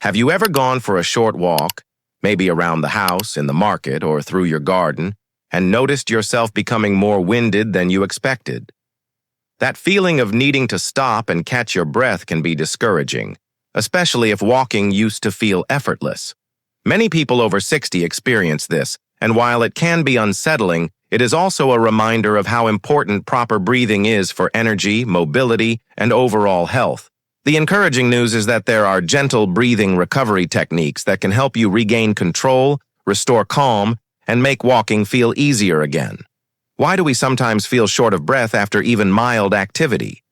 Have you ever gone for a short walk, maybe around the house, in the market, or through your garden, and noticed yourself becoming more winded than you expected? That feeling of needing to stop and catch your breath can be discouraging, especially if walking used to feel effortless. Many people over 60 experience this, and while it can be unsettling, it is also a reminder of how important proper breathing is for energy, mobility, and overall health. The encouraging news is that there are gentle breathing recovery techniques that can help you regain control, restore calm, and make walking feel easier again. Why do we sometimes feel short of breath after even mild activity?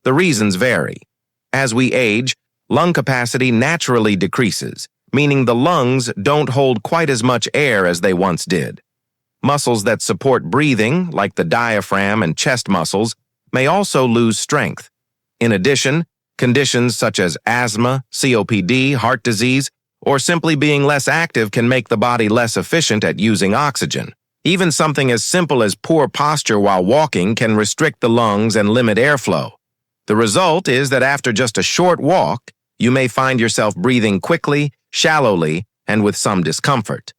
The reasons vary. As we age, lung capacity naturally decreases, meaning the lungs don't hold quite as much air as they once did. Muscles that support breathing, like the diaphragm and chest muscles, may also lose strength. In addition, conditions such as asthma, COPD, heart disease, or simply being less active can make the body less efficient at using oxygen. Even something as simple as poor posture while walking can restrict the lungs and limit airflow. The result is that after just a short walk, you may find yourself breathing quickly, shallowly, and with some discomfort.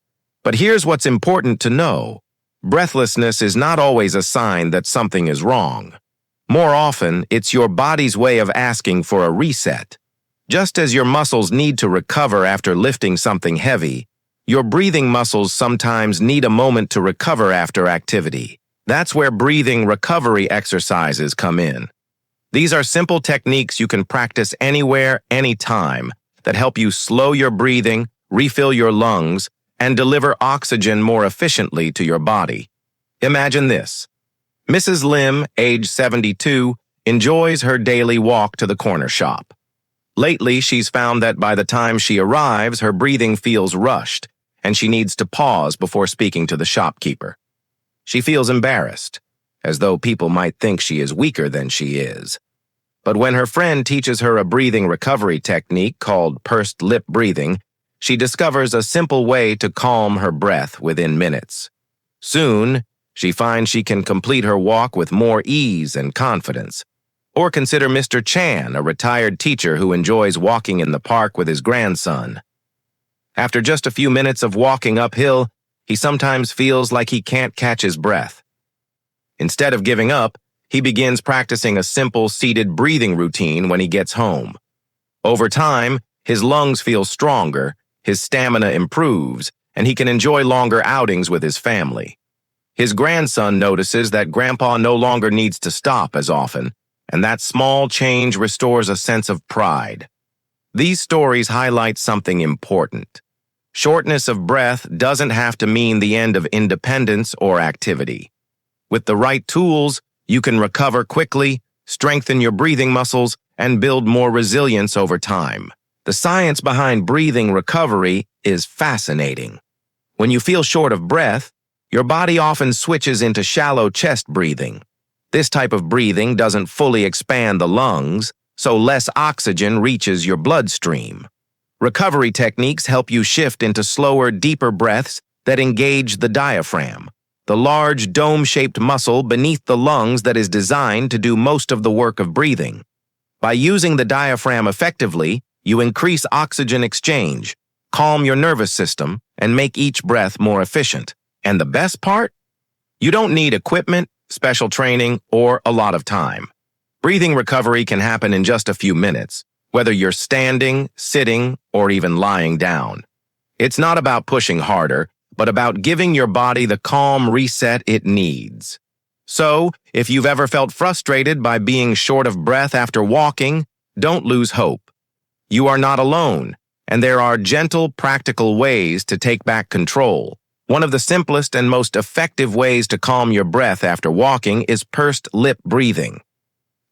But here's what's important to know. Breathlessness is not always a sign that something is wrong. More often, it's your body's way of asking for a reset. Just as your muscles need to recover after lifting something heavy, your breathing muscles sometimes need a moment to recover after activity. That's where breathing recovery exercises come in. These are simple techniques you can practice anywhere, anytime, that help you slow your breathing, refill your lungs, and deliver oxygen more efficiently to your body. Imagine this. Mrs. Lim, age 72, enjoys her daily walk to the corner shop. Lately, she's found that by the time she arrives, her breathing feels rushed, and she needs to pause before speaking to the shopkeeper. She feels embarrassed, as though people might think she is weaker than she is. But when her friend teaches her a breathing recovery technique called pursed lip breathing, she discovers a simple way to calm her breath within minutes. Soon, she finds she can complete her walk with more ease and confidence. Or consider Mr. Chan, a retired teacher who enjoys walking in the park with his grandson. After just a few minutes of walking uphill, he sometimes feels like he can't catch his breath. Instead of giving up, he begins practicing a simple seated breathing routine when he gets home. Over time, his lungs feel stronger, his stamina improves, and he can enjoy longer outings with his family. His grandson notices that Grandpa no longer needs to stop as often, and that small change restores a sense of pride. These stories highlight something important. Shortness of breath doesn't have to mean the end of independence or activity. With the right tools, you can recover quickly, strengthen your breathing muscles, and build more resilience over time. The science behind breathing recovery is fascinating. When you feel short of breath, your body often switches into shallow chest breathing. This type of breathing doesn't fully expand the lungs, so less oxygen reaches your bloodstream. Recovery techniques help you shift into slower, deeper breaths that engage the diaphragm, the large dome-shaped muscle beneath the lungs that is designed to do most of the work of breathing. By using the diaphragm effectively, you increase oxygen exchange, calm your nervous system, and make each breath more efficient. And the best part? You don't need equipment, special training, or a lot of time. Breathing recovery can happen in just a few minutes, whether you're standing, sitting, or even lying down. It's not about pushing harder, but about giving your body the calm reset it needs. So, if you've ever felt frustrated by being short of breath after walking, don't lose hope. You are not alone, and there are gentle, practical ways to take back control. One of the simplest and most effective ways to calm your breath after walking is pursed lip breathing.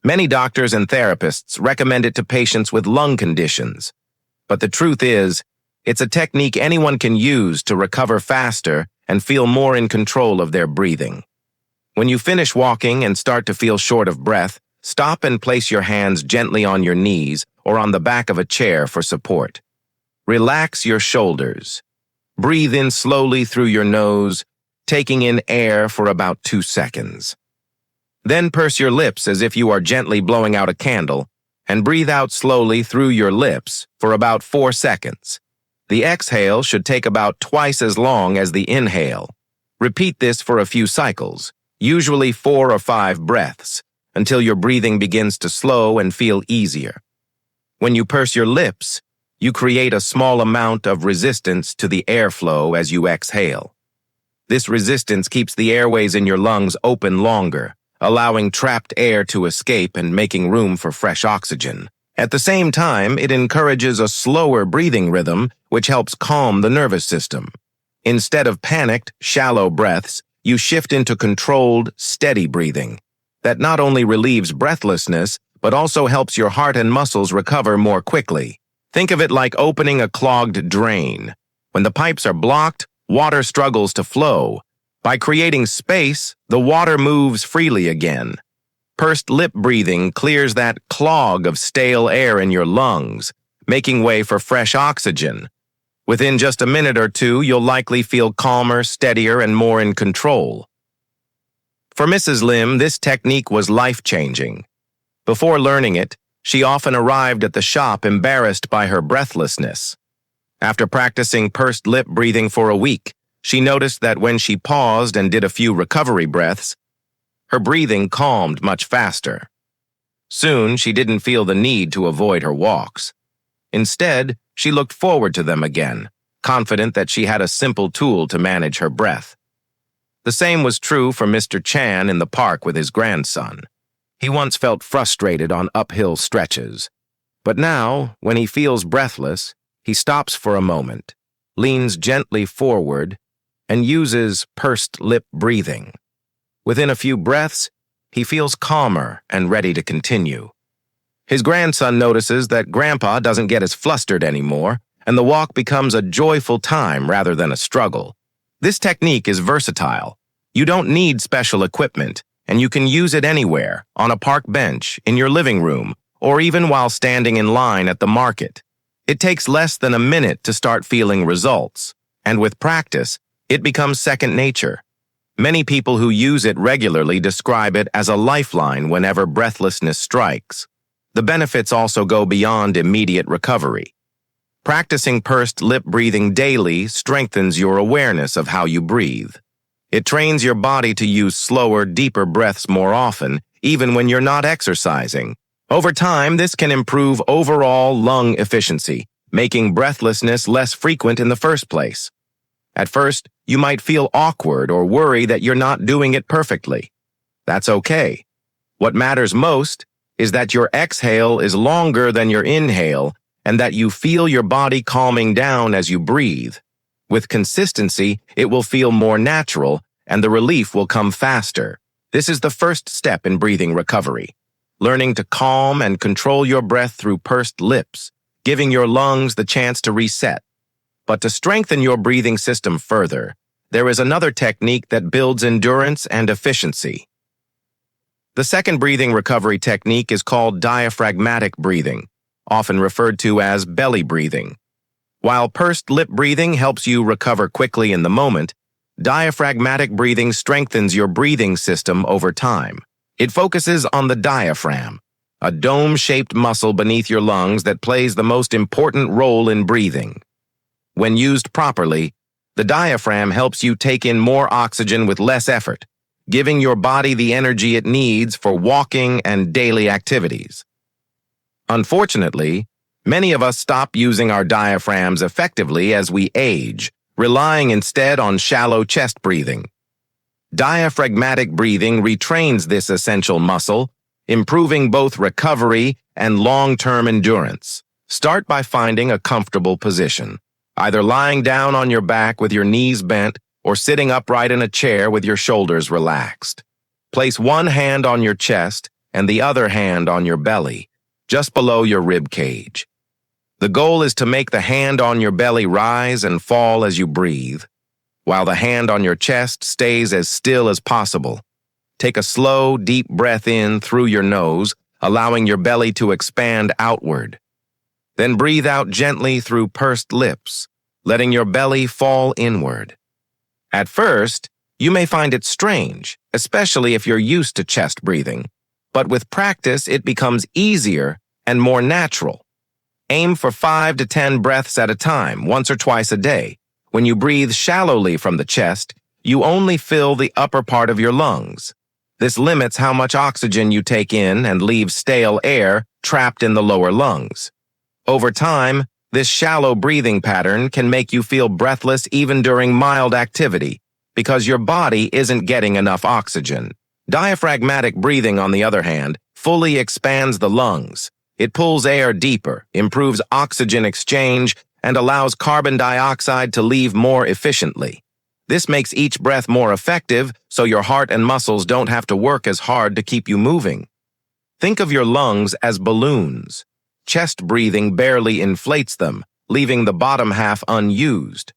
Many doctors and therapists recommend it to patients with lung conditions. But the truth is, it's a technique anyone can use to recover faster and feel more in control of their breathing. When you finish walking and start to feel short of breath, stop and place your hands gently on your knees or on the back of a chair for support. Relax your shoulders. Breathe in slowly through your nose, taking in air for about 2 seconds. Then purse your lips as if you are gently blowing out a candle, and breathe out slowly through your lips for about 4 seconds. The exhale should take about twice as long as the inhale. Repeat this for a few cycles, usually 4 or 5 breaths, until your breathing begins to slow and feel easier. When you purse your lips, you create a small amount of resistance to the airflow as you exhale. This resistance keeps the airways in your lungs open longer, allowing trapped air to escape and making room for fresh oxygen. At the same time, it encourages a slower breathing rhythm, which helps calm the nervous system. Instead of panicked, shallow breaths, you shift into controlled, steady breathing. That not only relieves breathlessness, but also helps your heart and muscles recover more quickly. Think of it like opening a clogged drain. When the pipes are blocked, water struggles to flow. By creating space, the water moves freely again. Pursed lip breathing clears that clog of stale air in your lungs, making way for fresh oxygen. Within just a minute or two, you'll likely feel calmer, steadier, and more in control. For Mrs. Lim, this technique was life-changing. Before learning it, she often arrived at the shop embarrassed by her breathlessness. After practicing pursed lip breathing for a week, she noticed that when she paused and did a few recovery breaths, her breathing calmed much faster. Soon, she didn't feel the need to avoid her walks. Instead, she looked forward to them again, confident that she had a simple tool to manage her breath. The same was true for Mr. Chan in the park with his grandson. He once felt frustrated on uphill stretches. But now, when he feels breathless, he stops for a moment, leans gently forward, and uses pursed lip breathing. Within a few breaths, he feels calmer and ready to continue. His grandson notices that Grandpa doesn't get as flustered anymore, and the walk becomes a joyful time rather than a struggle. This technique is versatile. You don't need special equipment, and you can use it anywhere, on a park bench, in your living room, or even while standing in line at the market. It takes less than a minute to start feeling results, and with practice, it becomes second nature. Many people who use it regularly describe it as a lifeline whenever breathlessness strikes. The benefits also go beyond immediate recovery. Practicing pursed lip breathing daily strengthens your awareness of how you breathe. It trains your body to use slower, deeper breaths more often, even when you're not exercising. Over time, this can improve overall lung efficiency, making breathlessness less frequent in the first place. At first, you might feel awkward or worry that you're not doing it perfectly. That's okay. What matters most is that your exhale is longer than your inhale and that you feel your body calming down as you breathe. With consistency, it will feel more natural and the relief will come faster. This is the first step in breathing recovery. Learning to calm and control your breath through pursed lips, giving your lungs the chance to reset. But to strengthen your breathing system further, there is another technique that builds endurance and efficiency. The second breathing recovery technique is called diaphragmatic breathing, often referred to as belly breathing. While pursed lip breathing helps you recover quickly in the moment, diaphragmatic breathing strengthens your breathing system over time. It focuses on the diaphragm, a dome-shaped muscle beneath your lungs that plays the most important role in breathing. When used properly, the diaphragm helps you take in more oxygen with less effort, giving your body the energy it needs for walking and daily activities. Unfortunately, many of us stop using our diaphragms effectively as we age, relying instead on shallow chest breathing. Diaphragmatic breathing retrains this essential muscle, improving both recovery and long-term endurance. Start by finding a comfortable position, either lying down on your back with your knees bent or sitting upright in a chair with your shoulders relaxed. Place one hand on your chest and the other hand on your belly, just below your rib cage. The goal is to make the hand on your belly rise and fall as you breathe, while the hand on your chest stays as still as possible. Take a slow, deep breath in through your nose, allowing your belly to expand outward. Then breathe out gently through pursed lips, letting your belly fall inward. At first, you may find it strange, especially if you're used to chest breathing, but with practice, it becomes easier and more natural. Aim for 5 to 10 breaths at a time, once or twice a day. When you breathe shallowly from the chest, you only fill the upper part of your lungs. This limits how much oxygen you take in and leaves stale air trapped in the lower lungs. Over time, this shallow breathing pattern can make you feel breathless even during mild activity because your body isn't getting enough oxygen. Diaphragmatic breathing, on the other hand, fully expands the lungs. It pulls air deeper, improves oxygen exchange, and allows carbon dioxide to leave more efficiently. This makes each breath more effective, so your heart and muscles don't have to work as hard to keep you moving. Think of your lungs as balloons. Chest breathing barely inflates them, leaving the bottom half unused.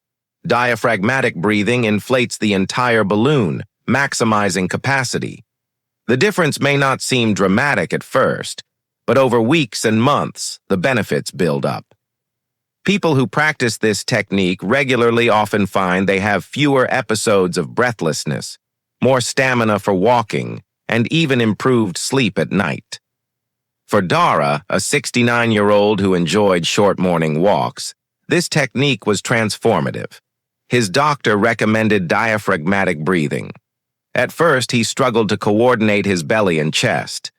Diaphragmatic breathing inflates the entire balloon, maximizing capacity. The difference may not seem dramatic at first, but over weeks and months, the benefits build up. People who practice this technique regularly often find they have fewer episodes of breathlessness, more stamina for walking, and even improved sleep at night. For Dara, a 69-year-old who enjoyed short morning walks, this technique was transformative. His doctor recommended diaphragmatic breathing. At first, he struggled to coordinate his belly and chest.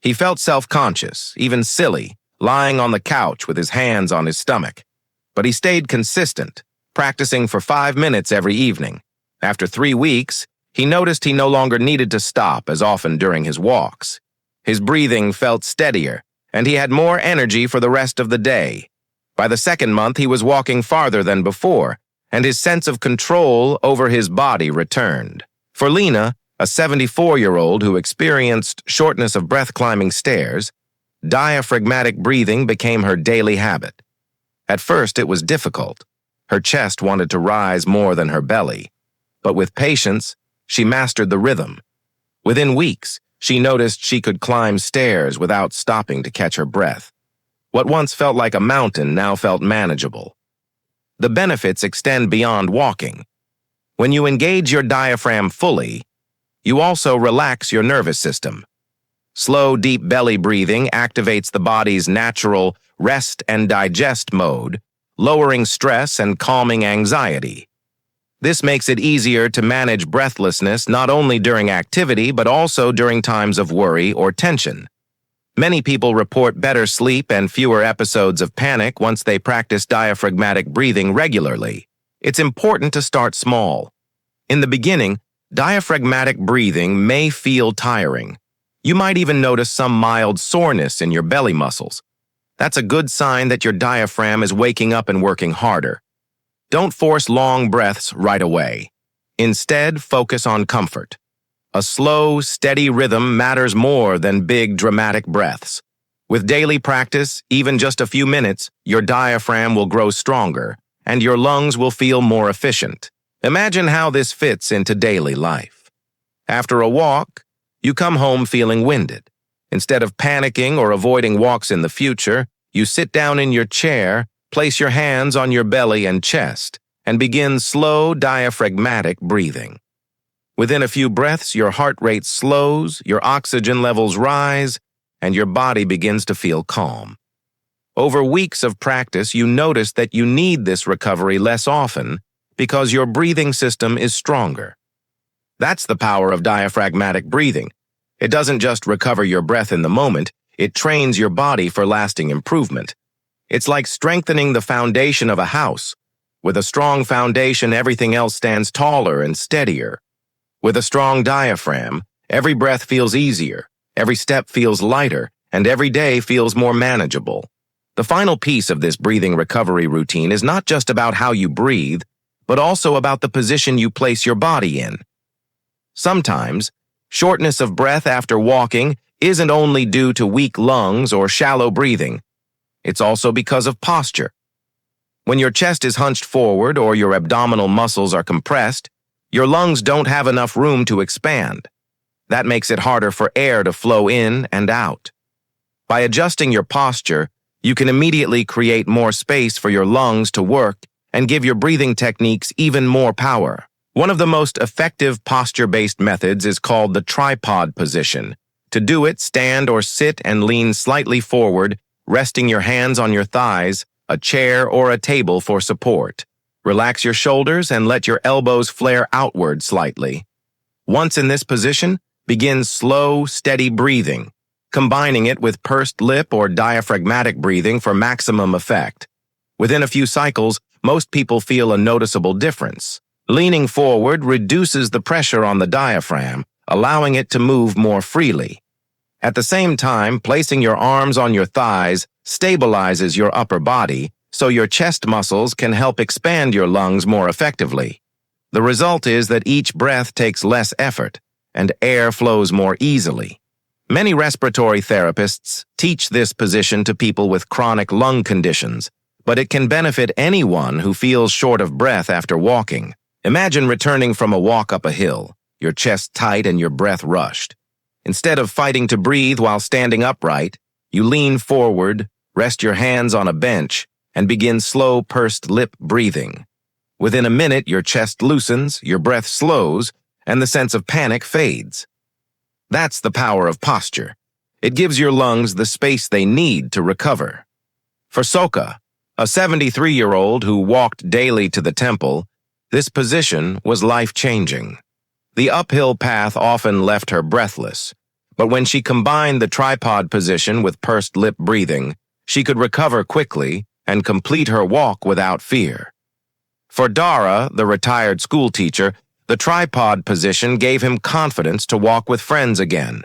He felt self-conscious, even silly, lying on the couch with his hands on his stomach. But he stayed consistent, practicing for 5 minutes every evening. After 3 weeks, he noticed he no longer needed to stop as often during his walks. His breathing felt steadier, and he had more energy for the rest of the day. By the second month, he was walking farther than before, and his sense of control over his body returned. For Lena, a 74-year-old who experienced shortness of breath climbing stairs, diaphragmatic breathing became her daily habit. At first, it was difficult. Her chest wanted to rise more than her belly. But with patience, she mastered the rhythm. Within weeks, she noticed she could climb stairs without stopping to catch her breath. What once felt like a mountain now felt manageable. The benefits extend beyond walking. When you engage your diaphragm fully, you also relax your nervous system. Slow, deep belly breathing activates the body's natural rest and digest mode, lowering stress and calming anxiety. This makes it easier to manage breathlessness not only during activity but also during times of worry or tension. Many people report better sleep and fewer episodes of panic once they practice diaphragmatic breathing regularly. It's important to start small. In the beginning, diaphragmatic breathing may feel tiring. You might even notice some mild soreness in your belly muscles. That's a good sign that your diaphragm is waking up and working harder. Don't force long breaths right away. Instead, focus on comfort. A slow, steady rhythm matters more than big, dramatic breaths. With daily practice, even just a few minutes, your diaphragm will grow stronger, and your lungs will feel more efficient. Imagine how this fits into daily life. After a walk, you come home feeling winded. Instead of panicking or avoiding walks in the future, you sit down in your chair, place your hands on your belly and chest, and begin slow diaphragmatic breathing. Within a few breaths, your heart rate slows, your oxygen levels rise, and your body begins to feel calm. Over weeks of practice, you notice that you need this recovery less often because your breathing system is stronger. That's the power of diaphragmatic breathing. It doesn't just recover your breath in the moment, it trains your body for lasting improvement. It's like strengthening the foundation of a house. With a strong foundation, everything else stands taller and steadier. With a strong diaphragm, every breath feels easier, every step feels lighter, and every day feels more manageable. The final piece of this breathing recovery routine is not just about how you breathe, but also about the position you place your body in. Sometimes, shortness of breath after walking isn't only due to weak lungs or shallow breathing. It's also because of posture. When your chest is hunched forward or your abdominal muscles are compressed, your lungs don't have enough room to expand. That makes it harder for air to flow in and out. By adjusting your posture, you can immediately create more space for your lungs to work and give your breathing techniques even more power. One of the most effective posture-based methods is called the tripod position. To do it, stand or sit and lean slightly forward resting your hands on your thighs, a chair or a table for support. Relax your shoulders and let your elbows flare outward slightly. Once in this position, begin slow, steady breathing, combining it with pursed lip or diaphragmatic breathing for maximum effect. Within a few cycles, most people feel a noticeable difference. Leaning forward reduces the pressure on the diaphragm, allowing it to move more freely. At the same time, placing your arms on your thighs stabilizes your upper body, so your chest muscles can help expand your lungs more effectively. The result is that each breath takes less effort, and air flows more easily. Many respiratory therapists teach this position to people with chronic lung conditions, but it can benefit anyone who feels short of breath after walking. Imagine returning from a walk up a hill, your chest tight and your breath rushed. Instead of fighting to breathe while standing upright, you lean forward, rest your hands on a bench, and begin slow pursed lip breathing. Within a minute, your chest loosens, your breath slows, and the sense of panic fades. That's the power of posture. It gives your lungs the space they need to recover. For Soka, a 73-year-old who walked daily to the temple, this position was life-changing. The uphill path often left her breathless, but when she combined the tripod position with pursed lip breathing, she could recover quickly and complete her walk without fear. For Dara, the retired schoolteacher, the tripod position gave him confidence to walk with friends again.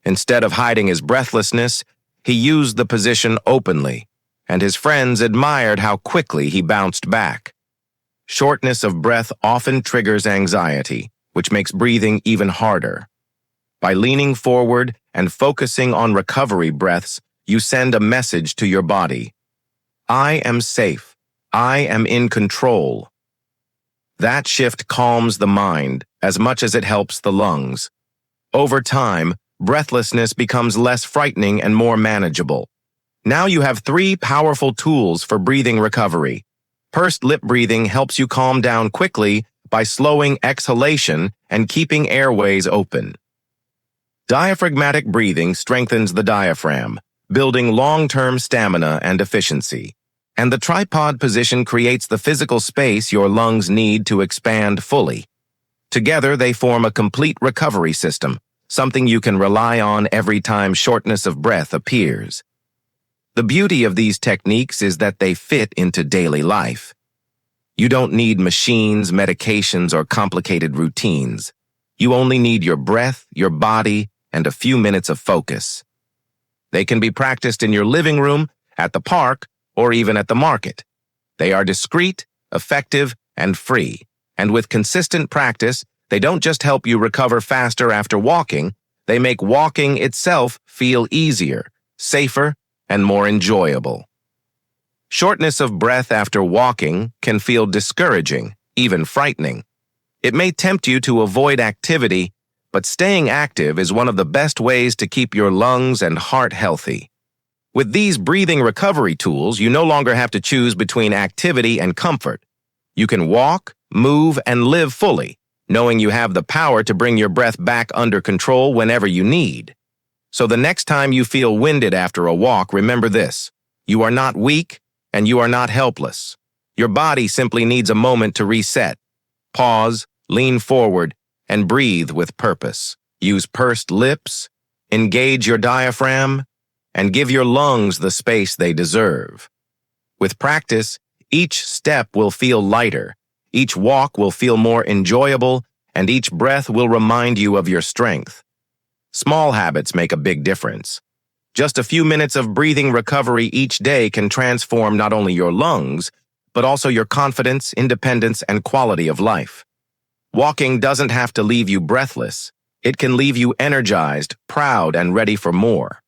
Instead of hiding his breathlessness, he used the position openly, and his friends admired how quickly he bounced back. Shortness of breath often triggers anxiety, which makes breathing even harder. By leaning forward and focusing on recovery breaths, you send a message to your body. I am safe. I am in control. That shift calms the mind as much as it helps the lungs. Over time, breathlessness becomes less frightening and more manageable. Now you have 3 powerful tools for breathing recovery. Pursed lip breathing helps you calm down quickly by slowing exhalation and keeping airways open. Diaphragmatic breathing strengthens the diaphragm, building long-term stamina and efficiency. And the tripod position creates the physical space your lungs need to expand fully. Together, they form a complete recovery system, something you can rely on every time shortness of breath appears. The beauty of these techniques is that they fit into daily life. You don't need machines, medications, or complicated routines. You only need your breath, your body, and a few minutes of focus. They can be practiced in your living room, at the park, or even at the market. They are discreet, effective, and free. And with consistent practice, they don't just help you recover faster after walking, they make walking itself feel easier, safer, and more enjoyable. Shortness of breath after walking can feel discouraging, even frightening. It may tempt you to avoid activity, but staying active is one of the best ways to keep your lungs and heart healthy. With these breathing recovery tools, you no longer have to choose between activity and comfort. You can walk, move, and live fully, knowing you have the power to bring your breath back under control whenever you need. So the next time you feel winded after a walk, remember this: you are not weak and you are not helpless. Your body simply needs a moment to reset. Pause, lean forward, and breathe with purpose. Use pursed lips, engage your diaphragm, and give your lungs the space they deserve. With practice, each step will feel lighter, each walk will feel more enjoyable, and each breath will remind you of your strength. Small habits make a big difference. Just a few minutes of breathing recovery each day can transform not only your lungs, but also your confidence, independence, and quality of life. Walking doesn't have to leave you breathless. It can leave you energized, proud, and ready for more.